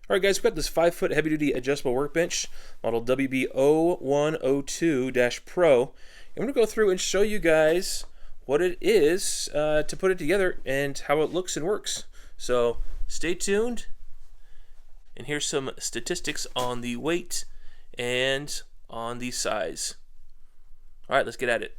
Alright guys, we've got this 5-foot heavy-duty adjustable workbench, model WB0102-Pro, and I'm going to go through and show you guys what it is to put it together and how it looks and works. So stay tuned, and here's some statistics on the weight and on the size. Alright, let's get at it.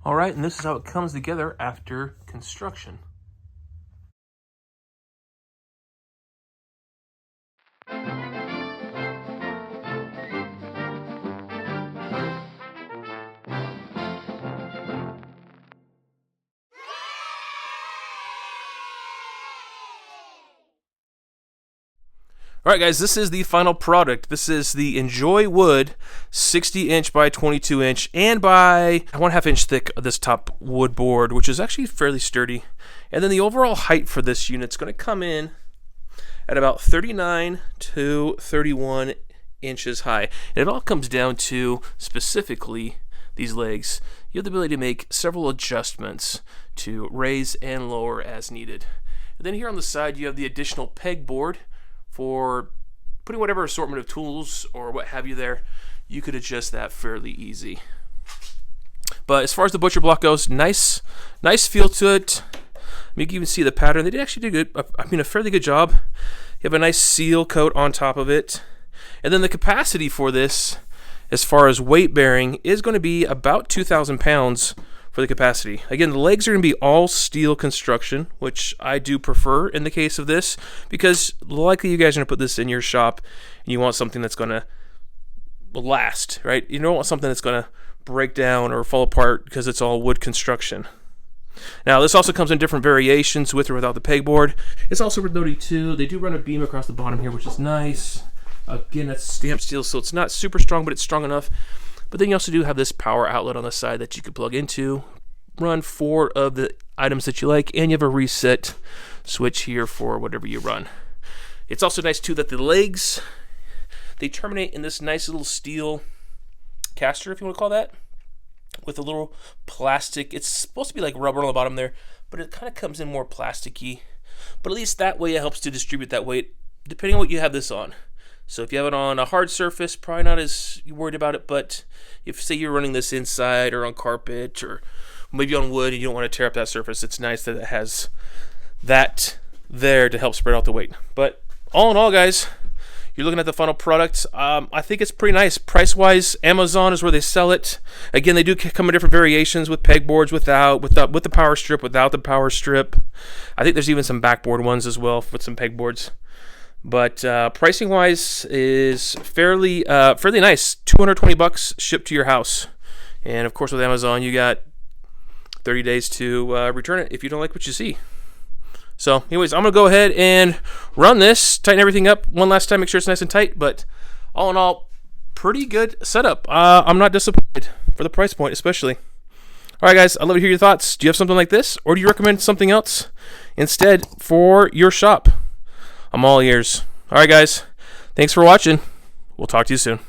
Alright, and this is how it comes together after construction. Alright guys, this is the final product. This is the Enjoywood 60-inch by 22-inch and by 1/2 inch thick this top wood board, which is actually fairly sturdy. And then the overall height for this unit is going to come in at about 39 to 31 inches high. And it all comes down to specifically these legs. You have the ability to make several adjustments to raise and lower as needed. And then here on the side you have the additional pegboard for putting whatever assortment of tools or what have you there. You could adjust that fairly easy. But as far as the butcher block goes, nice feel to it. You can even see the pattern. They did actually do good. A fairly good job. You have a nice seal coat on top of it, and then the capacity for this, as far as weight bearing, is going to be about 2,000 pounds for the capacity. Again, the legs are going to be all steel construction, which I do prefer in the case of this, because likely you guys are going to put this in your shop and you want something that's going to last, right? You don't want something that's going to break down or fall apart because it's all wood construction. Now, this also comes in different variations with or without the pegboard. It's also noted too, they do run a beam across the bottom here, which is nice. Again, that's stamped steel, so it's not super strong, but it's strong enough. But then you also do have this power outlet on the side that you can plug into, run 4 of the items that you like, and you have a reset switch here for whatever you run. It's also nice too that the legs, they terminate in this nice little steel caster, if you want to call that, with a little plastic. It's supposed to be like rubber on the bottom there, but it kind of comes in more plasticky. But at least that way it helps to distribute that weight, depending on what you have this on. So if you have it on a hard surface, probably not as worried about it, but if say you're running this inside or on carpet or maybe on wood and you don't want to tear up that surface, it's nice that it has that there to help spread out the weight. But all in all, guys, you're looking at the final product. I think it's pretty nice. Price-wise, Amazon is where they sell it. Again, they do come in different variations with pegboards, with the power strip, without the power strip. I think there's even some backboard ones as well with some pegboards. But pricing wise is fairly nice. $220 shipped to your house, and of course with Amazon you got 30 days to return it if you don't like what you see. So anyways, I'm gonna go ahead and run this, tighten everything up one last time, make sure it's nice and tight. But all in all, pretty good setup. I'm not disappointed for the price point, especially. All right, guys, I'd love to hear your thoughts. Do you have something like this, or do you recommend something else instead for your shop? I'm all ears. All right, guys. Thanks for watching. We'll talk to you soon.